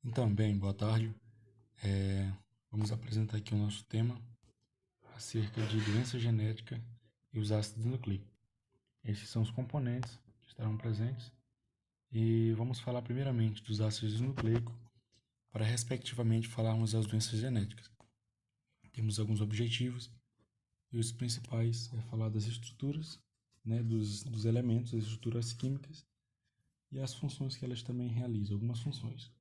Então, bem, boa tarde. Vamos apresentar aqui o nosso tema acerca de doença genética e os ácidos nucleicos. Esses são os componentes que estarão presentes e vamos falar primeiramente dos ácidos nucleicos para, respectivamente, falarmos das doenças genéticas. Temos alguns objetivos e os principais é falar das estruturas, dos elementos, das estruturas químicas e as funções que elas também realizam, algumas funções.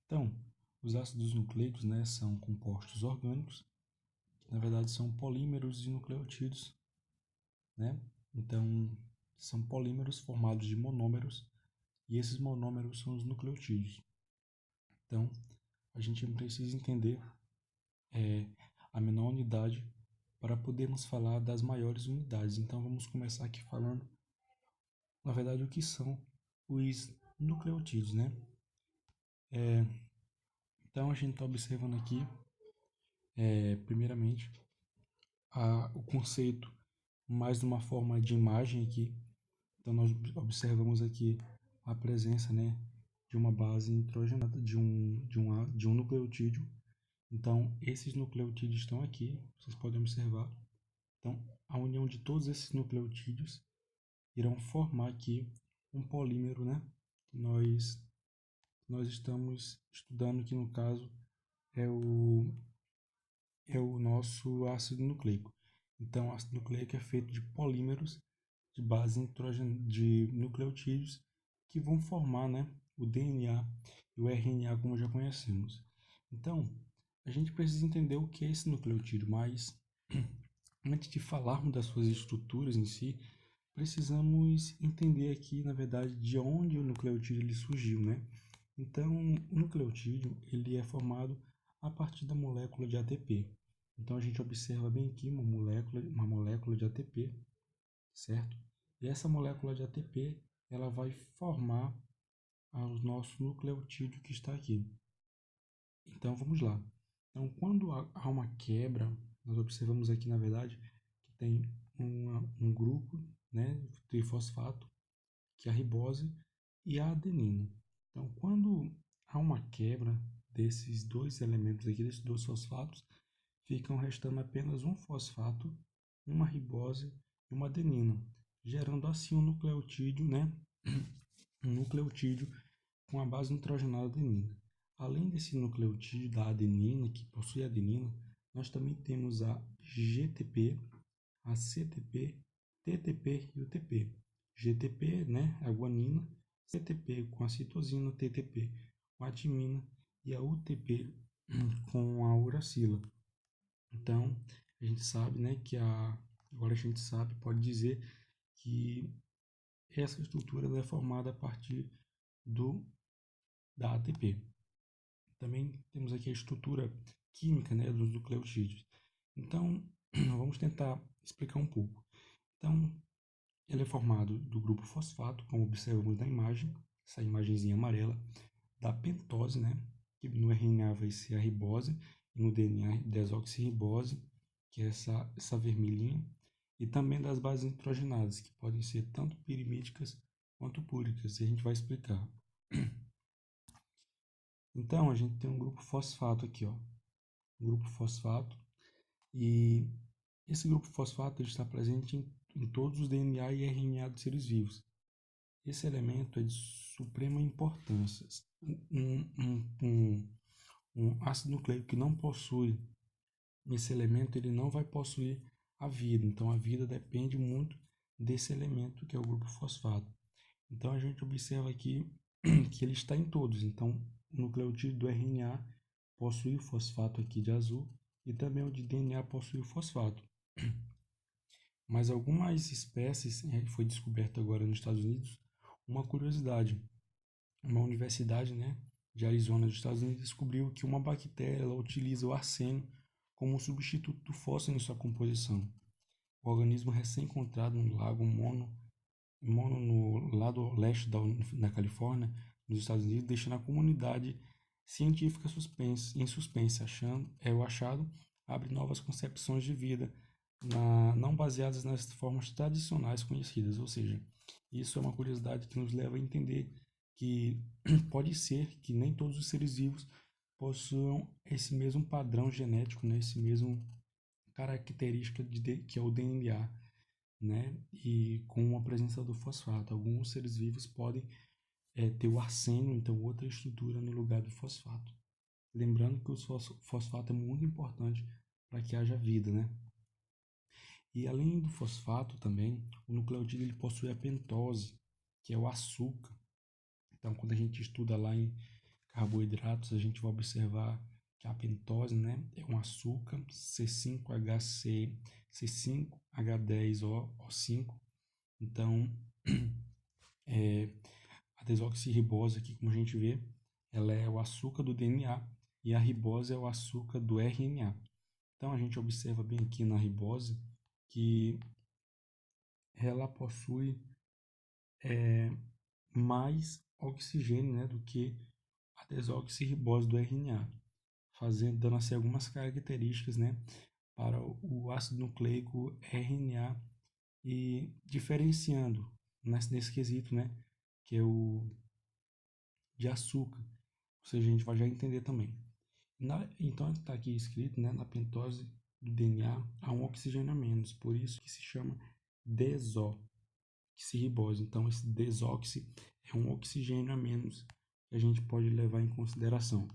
Então, os ácidos nucleicos, são compostos orgânicos, que na verdade são polímeros de nucleotídeos, Então, são polímeros formados de monômeros, e esses monômeros são os nucleotídeos. Então, a gente precisa entender a menor unidade para podermos falar das maiores unidades. Então, vamos começar aqui falando, na verdade, o que são os nucleotídeos, Então, a gente está observando aqui, primeiramente, o conceito mais de uma forma de imagem aqui. Então, nós observamos aqui a presença, de uma base nitrogenada, de um nucleotídeo. Então, esses nucleotídeos estão aqui, vocês podem observar. Então, a união de todos esses nucleotídeos irão formar aqui um polímero, que nós estamos estudando, que no caso é o nosso ácido nucleico. Então, o ácido nucleico é feito de polímeros de base de nucleotídeos que vão formar, o DNA e o RNA como já conhecemos. Então, a gente precisa entender o que é esse nucleotídeo, mas antes de falarmos das suas estruturas em si, precisamos entender aqui, na verdade, de onde o nucleotídeo ele surgiu, Então, o nucleotídeo ele é formado a partir da molécula de ATP. Então, a gente observa bem aqui uma molécula de ATP, certo? E essa molécula de ATP, ela vai formar o nosso nucleotídeo que está aqui. Então, vamos lá. Então, quando há uma quebra, nós observamos aqui, na verdade, que tem um grupo, trifosfato, que é a ribose, e a adenina. Então, quando há uma quebra desses dois elementos aqui, desses dois fosfatos, ficam restando apenas um fosfato, uma ribose e uma adenina, gerando assim um nucleotídeo, um nucleotídeo com a base nitrogenada adenina. Além desse nucleotídeo da adenina, que possui adenina, nós também temos a GTP, a CTP, TTP e o TP. GTP, a guanina, CTP com a citosina, TTP com a timina e a UTP com a uracila. Então, a gente sabe, agora a gente sabe, pode dizer que essa estrutura é formada a partir da ATP. Também temos aqui a estrutura química, dos nucleotídeos. Então, vamos tentar explicar um pouco. Então, ele é formado do grupo fosfato, como observamos na imagem, essa imagenzinha amarela, da pentose, que no RNA vai ser a ribose, e no DNA desoxirribose, que é essa vermelhinha, e também das bases nitrogenadas, que podem ser tanto pirimídicas quanto púricas, e a gente vai explicar. Então, a gente tem um grupo fosfato aqui, um grupo fosfato, e esse grupo fosfato está presente em todos os DNA e RNA dos seres vivos. Esse elemento é de suprema importância. Um ácido nucleico que não possui esse elemento, ele não vai possuir a vida. Então, a vida depende muito desse elemento, que é o grupo fosfato. Então, a gente observa aqui que ele está em todos. Então, o nucleotídeo do RNA possui o fosfato aqui de azul e também o de DNA possui o fosfato. Mas algumas espécies, foi descoberto agora nos Estados Unidos, uma curiosidade. Uma universidade, de Arizona, dos Estados Unidos, descobriu que uma bactéria ela utiliza o arsênio como um substituto do fósforo em sua composição. O organismo recém-encontrado no lago Mono no lado leste da Califórnia, nos Estados Unidos, deixando a comunidade científica em suspense, o achado abre novas concepções de vida, não baseadas nas formas tradicionais conhecidas, ou seja, Isso é uma curiosidade que nos leva a entender que pode ser que nem todos os seres vivos possuam esse mesmo padrão genético, né? Esse mesmo característica que é o DNA, né? E com a presença do fosfato. Alguns seres vivos podem ter o arsênio, então outra estrutura no lugar do fosfato. Lembrando que o fosfato é muito importante para que haja vida, né? E além do fosfato também, o nucleotídeo ele possui a pentose, que é o açúcar. Então, quando a gente estuda lá em carboidratos, a gente vai observar que a pentose, né, é um açúcar C5HC, C5H10O5. Então, a desoxirribose aqui, como a gente vê, ela é o açúcar do DNA e a ribose é o açúcar do RNA. Então, a gente observa bem aqui na ribose que ela possui mais oxigênio, né, do que a desoxirribose do RNA, dando assim algumas características, né, para o ácido nucleico RNA e diferenciando nesse quesito, né, que é o de açúcar, ou seja, a gente vai já entender também. Então está aqui escrito, né, na pentose do DNA há um oxigênio a menos, por isso que se chama desoxirribose. Então esse desoxi é um oxigênio a menos que a gente pode levar em consideração.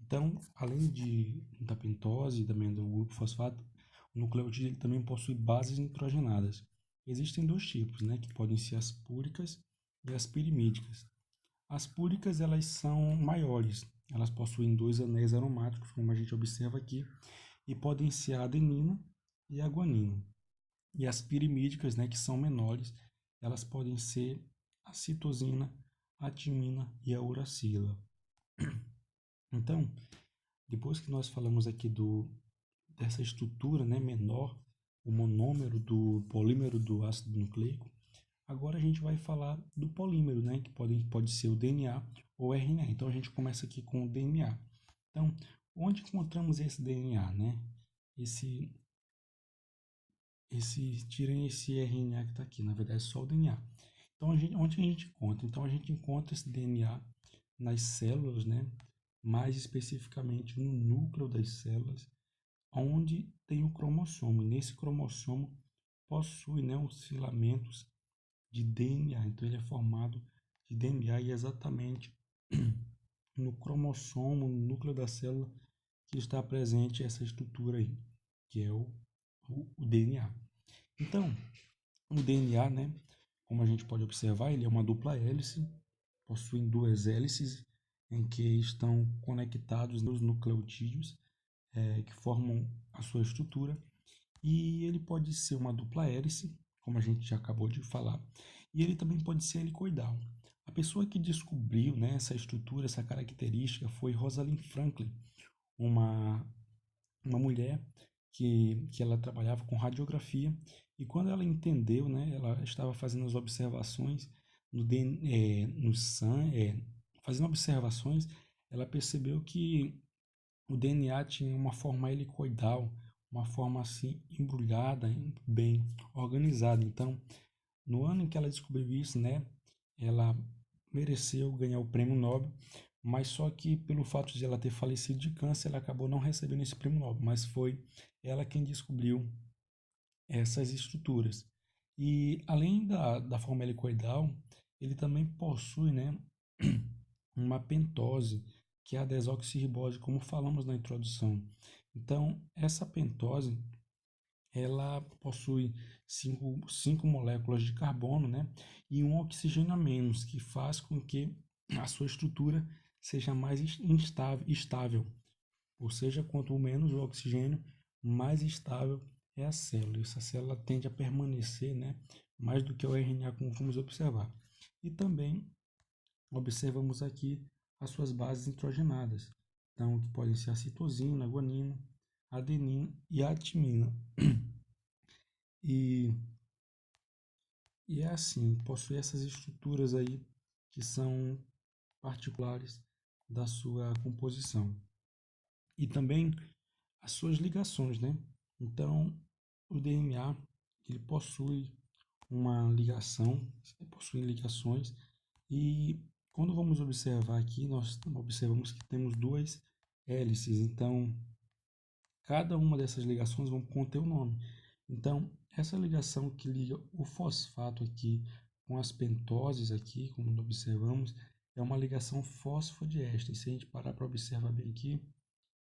Então, além da pentose e também do grupo fosfato, o nucleotídeo ele também possui bases nitrogenadas. Existem dois tipos, né, que podem ser as púricas e as pirimídicas. As púricas elas são maiores, elas possuem dois anéis aromáticos, como a gente observa aqui, e podem ser a adenina e a guanina. E as pirimídicas, né, que são menores, elas podem ser a citosina, a timina e a uracila. Então, depois que nós falamos aqui dessa estrutura, né, menor, o monômero do polímero do ácido nucleico, agora a gente vai falar do polímero, né, que pode ser o DNA ou o RNA. Então a gente começa aqui com o DNA. Então, onde encontramos esse DNA, né? Tirem esse RNA que está aqui, na verdade é só o DNA. Então, onde a gente encontra? Então, a gente encontra esse DNA nas células, né? Mais especificamente no núcleo das células, onde tem o cromossomo. E nesse cromossomo possui, né, os filamentos de DNA. Então, ele é formado de DNA e é exatamente no cromossomo, no núcleo da célula, que está presente essa estrutura aí, que é o DNA. Então, o DNA, né, como a gente pode observar, ele é uma dupla hélice, possui duas hélices em que estão conectados os nucleotídeos que formam a sua estrutura, e ele pode ser uma dupla hélice, como a gente já acabou de falar, e ele também pode ser helicoidal. A pessoa que descobriu, né, essa estrutura, essa característica foi Rosalind Franklin, uma mulher que ela trabalhava com radiografia, e quando ela entendeu, né, ela estava fazendo as observações no sangue, fazendo observações, ela percebeu que o DNA tinha uma forma helicoidal, uma forma assim embrulhada, bem organizada. Então, no ano em que ela descobriu isso, né, ela mereceu ganhar o prêmio Nobel, mas só que pelo fato de ela ter falecido de câncer, ela acabou não recebendo esse prêmio Nobel, mas foi ela quem descobriu essas estruturas. E além da forma helicoidal, ele também possui, né, uma pentose, que é a desoxirribose, como falamos na introdução. Então, essa pentose ela possui cinco moléculas de carbono, né, e um oxigênio a menos, que faz com que a sua estrutura seja mais estável. Ou seja, quanto menos o oxigênio, mais estável é a célula. Essa célula tende a permanecer, né, mais do que o RNA, como vamos observar. E também observamos aqui as suas bases nitrogenadas, então que podem ser a citosina, a guanina, a adenina e a timina. E, e é assim, possui essas estruturas aí que são particulares da sua composição. E também as suas ligações, né? Então, o DNA ele possui uma ligação, possui ligações, e quando vamos observar aqui, nós observamos que temos duas hélices, então cada uma dessas ligações vão conter o nome. Então, essa ligação que liga o fosfato aqui com as pentoses aqui, como observamos, é uma ligação fosfodiéster. E se a gente parar para observar bem aqui,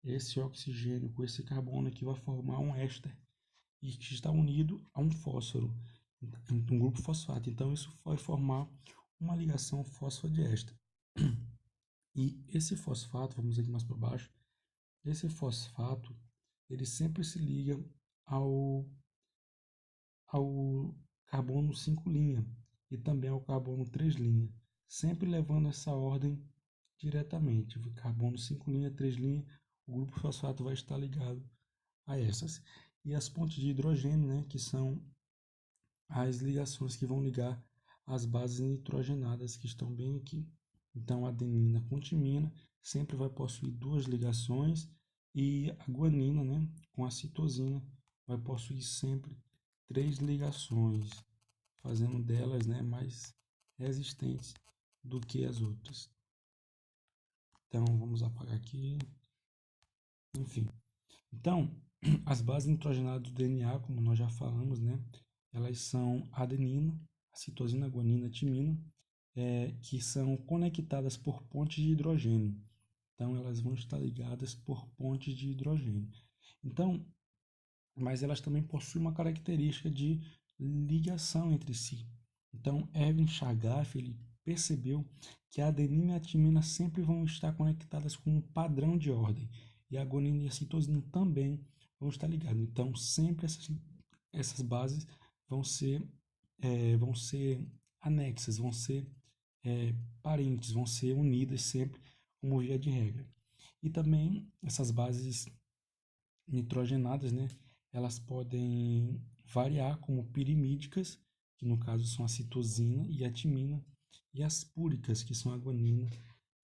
esse oxigênio com esse carbono aqui vai formar um éster e que está unido a um fósforo, um grupo fosfato. Então, isso vai formar uma ligação fosfodiéster. E esse fosfato, vamos aqui mais para baixo, esse fosfato, ele sempre se liga ao, ao carbono 5' e também ao carbono 3', sempre levando essa ordem diretamente. O carbono 5', 3', o grupo fosfato vai estar ligado a essas. E as pontes de hidrogênio, né, que são as ligações que vão ligar as bases nitrogenadas que estão bem aqui. Então, a adenina com timina sempre vai possuir duas ligações e a guanina, né, com a citosina vai possuir sempre 3 ligações, fazendo delas, né, mais resistentes do que as outras. Então, vamos apagar aqui. Enfim. Então, as bases nitrogenadas do DNA, como nós já falamos, né, elas são a adenina, a citosina, a guanina, a timina, que são conectadas por pontes de hidrogênio. Então, elas vão estar ligadas por pontes de hidrogênio. Então, mas elas também possuem uma característica de ligação entre si. Então, Erwin Chargaff, ele percebeu que a adenina e a timina sempre vão estar conectadas com um padrão de ordem, e a guanina e a citosina também vão estar ligadas. Então, sempre essas bases vão ser anexas, vão ser parentes, vão ser unidas sempre como via de regra. E também essas bases nitrogenadas, né, elas podem variar como pirimídicas, que no caso são a citosina e a timina, e as púricas, que são a guanina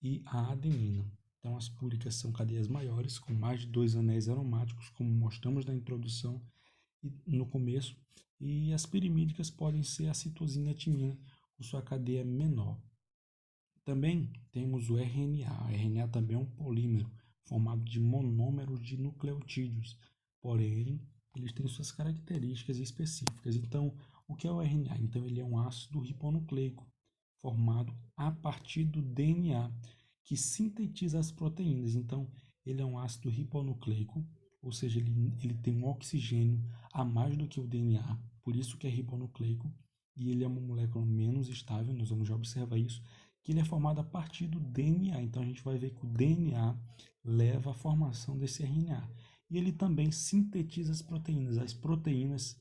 e a adenina. Então, as púricas são cadeias maiores, com mais de 2 anéis aromáticos, como mostramos na introdução e no começo, e as pirimídicas podem ser a citosina e a timina, com sua cadeia menor. Também temos o RNA. O RNA também é um polímero formado de monômeros de nucleotídeos, porém, eles têm suas características específicas. Então, o que é o RNA? Então, ele é um ácido ribonucleico formado a partir do DNA, que sintetiza as proteínas. Então, ele é um ácido ribonucleico, ou seja, ele tem um oxigênio a mais do que o DNA, por isso que é ribonucleico, e ele é uma molécula menos estável, nós vamos já observar isso, que ele é formado a partir do DNA. Então, a gente vai ver que o DNA leva à formação desse RNA. E ele também sintetiza as proteínas. As proteínas